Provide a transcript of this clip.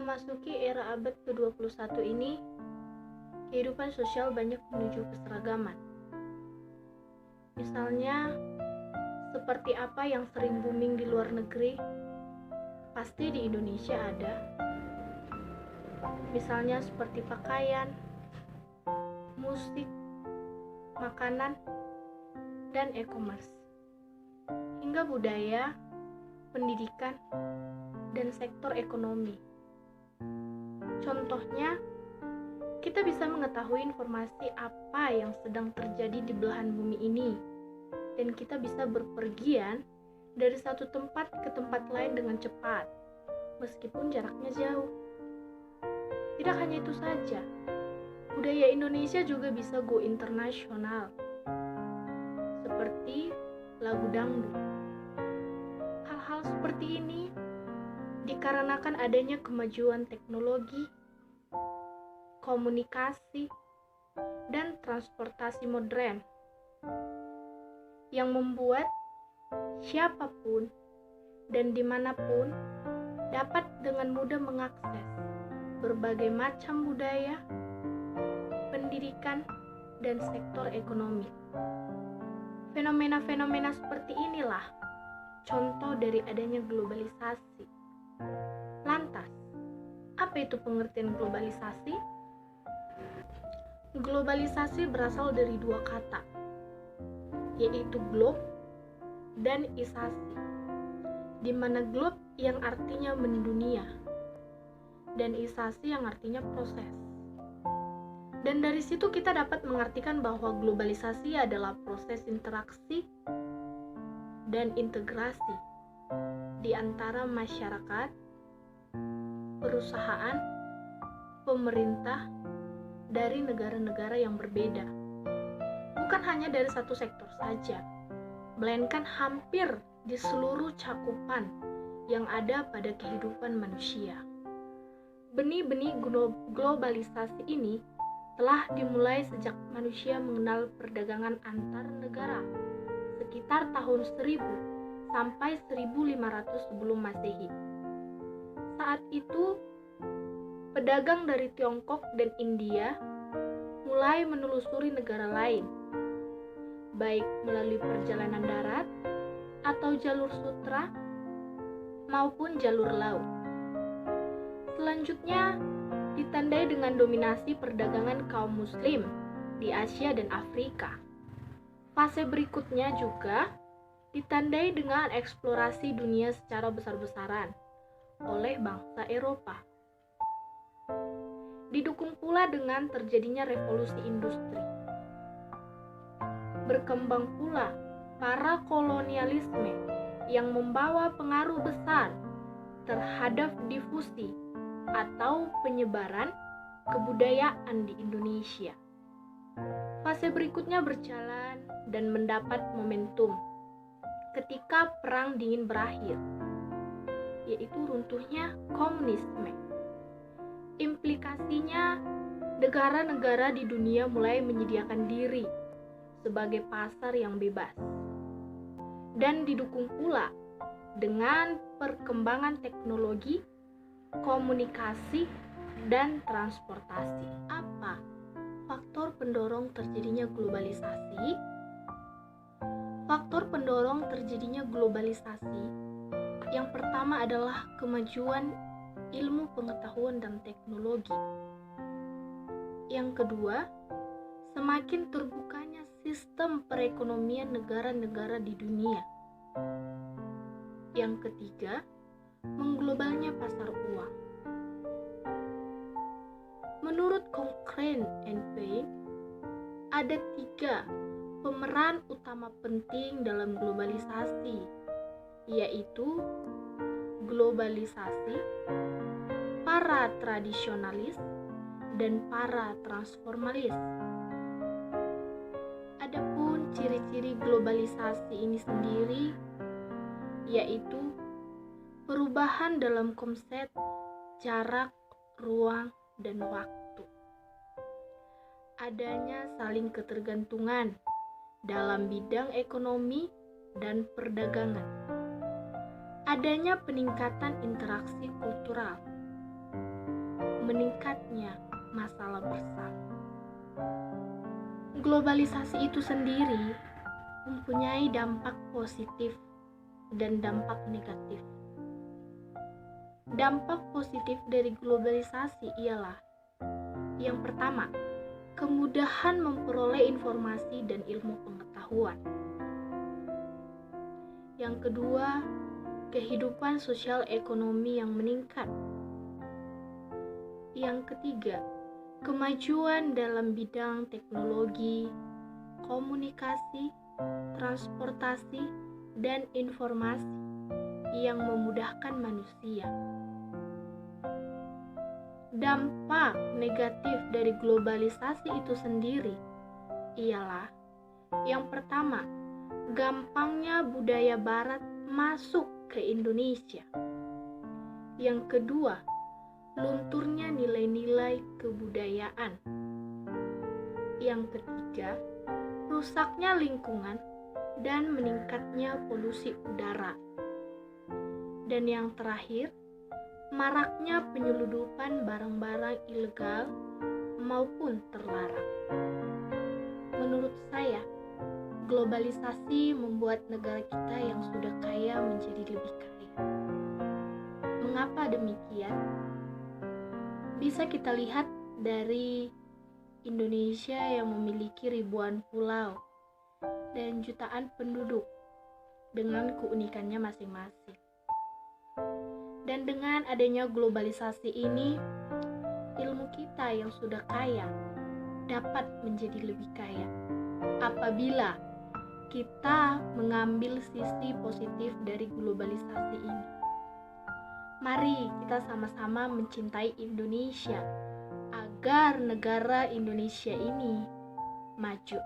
Memasuki era abad ke-21 ini, kehidupan sosial banyak menuju keseragaman. Misalnya, seperti apa yang sering booming di luar negeri, pasti di Indonesia ada. Misalnya seperti pakaian, musik, makanan, dan e-commerce. Hingga budaya, pendidikan, dan sektor ekonomi. Contohnya, kita bisa mengetahui informasi apa yang sedang terjadi di belahan bumi ini, dan kita bisa berpergian dari satu tempat ke tempat lain dengan cepat, meskipun jaraknya jauh. Tidak hanya itu saja, budaya Indonesia juga bisa go internasional, seperti lagu dangdut. Hal-hal seperti ini dikarenakan adanya kemajuan teknologi, komunikasi, dan transportasi modern yang membuat siapapun dan dimanapun dapat dengan mudah mengakses berbagai macam budaya, pendidikan, dan sektor ekonomi. Fenomena-fenomena seperti inilah contoh dari adanya globalisasi. Lantas, apa itu pengertian globalisasi? Globalisasi berasal dari dua kata, yaitu globe dan isasi, di mana globe yang artinya mendunia dan isasi yang artinya proses. Dan dari situ kita dapat mengartikan bahwa globalisasi adalah proses interaksi dan integrasi di antara masyarakat, perusahaan, pemerintah dari negara-negara yang berbeda. Bukan hanya dari satu sektor saja, melainkan hampir di seluruh cakupan yang ada pada kehidupan manusia. Benih-benih globalisasi ini telah dimulai sejak manusia mengenal perdagangan antar negara sekitar tahun 1000 sampai 1500 sebelum Masehi. Saat itu, pedagang dari Tiongkok dan India mulai menelusuri negara lain, baik melalui perjalanan darat atau jalur sutra maupun jalur laut. Selanjutnya, ditandai dengan dominasi perdagangan kaum muslim di Asia dan Afrika. Fase berikutnya juga ditandai dengan eksplorasi dunia secara besar-besaran oleh bangsa Eropa. Didukung pula dengan terjadinya revolusi industri. Berkembang pula para kolonialisme yang membawa pengaruh besar terhadap difusi atau penyebaran kebudayaan di Indonesia. Fase berikutnya berjalan dan mendapat momentum ketika Perang Dingin berakhir, yaitu runtuhnya komunisme. Implikasinya, negara-negara di dunia mulai menyediakan diri sebagai pasar yang bebas. Dan didukung pula dengan perkembangan teknologi, komunikasi, dan transportasi. Apa faktor pendorong terjadinya globalisasi? Faktor pendorong terjadinya globalisasi yang pertama adalah kemajuan ilmu pengetahuan dan teknologi. Yang kedua, semakin terbukanya sistem perekonomian negara-negara di dunia. Yang ketiga, mengglobalnya pasar uang. Menurut Cochrane and Payne, ada 3 pemeran utama penting dalam globalisasi, yaitu globalisasi, para tradisionalis, dan para transformalis. Adapun ciri-ciri globalisasi ini sendiri, yaitu perubahan dalam konsep jarak, ruang, dan waktu. Adanya saling ketergantungan dalam bidang ekonomi dan perdagangan. Adanya peningkatan interaksi kultural. meningkatnya masalah bersama. Globalisasi itu sendiri mempunyai dampak positif dan dampak negatif. Dampak positif dari globalisasi ialah yang pertama, kemudahan memperoleh informasi dan ilmu pengetahuan. Yang kedua, kehidupan sosial ekonomi yang meningkat. Yang ketiga, kemajuan dalam bidang teknologi, komunikasi, transportasi, dan informasi yang memudahkan manusia. Dampak negatif dari globalisasi itu sendiri ialah yang pertama, gampangnya budaya barat masuk ke Indonesia. Yang kedua, lunturnya nilai-nilai kebudayaan. Yang ketiga, rusaknya lingkungan dan meningkatnya polusi udara. Dan yang terakhir, maraknya penyeludupan barang-barang ilegal maupun terlarang. Menurut saya, globalisasi membuat negara kita yang sudah kaya menjadi lebih kaya. Mengapa demikian? Bisa kita lihat dari Indonesia yang memiliki ribuan pulau dan jutaan penduduk dengan keunikannya masing-masing. Dan dengan adanya globalisasi ini, ilmu kita yang sudah kaya dapat menjadi lebih kaya apabila kita mengambil sisi positif dari globalisasi ini. Mari kita sama-sama mencintai Indonesia agar negara Indonesia ini maju.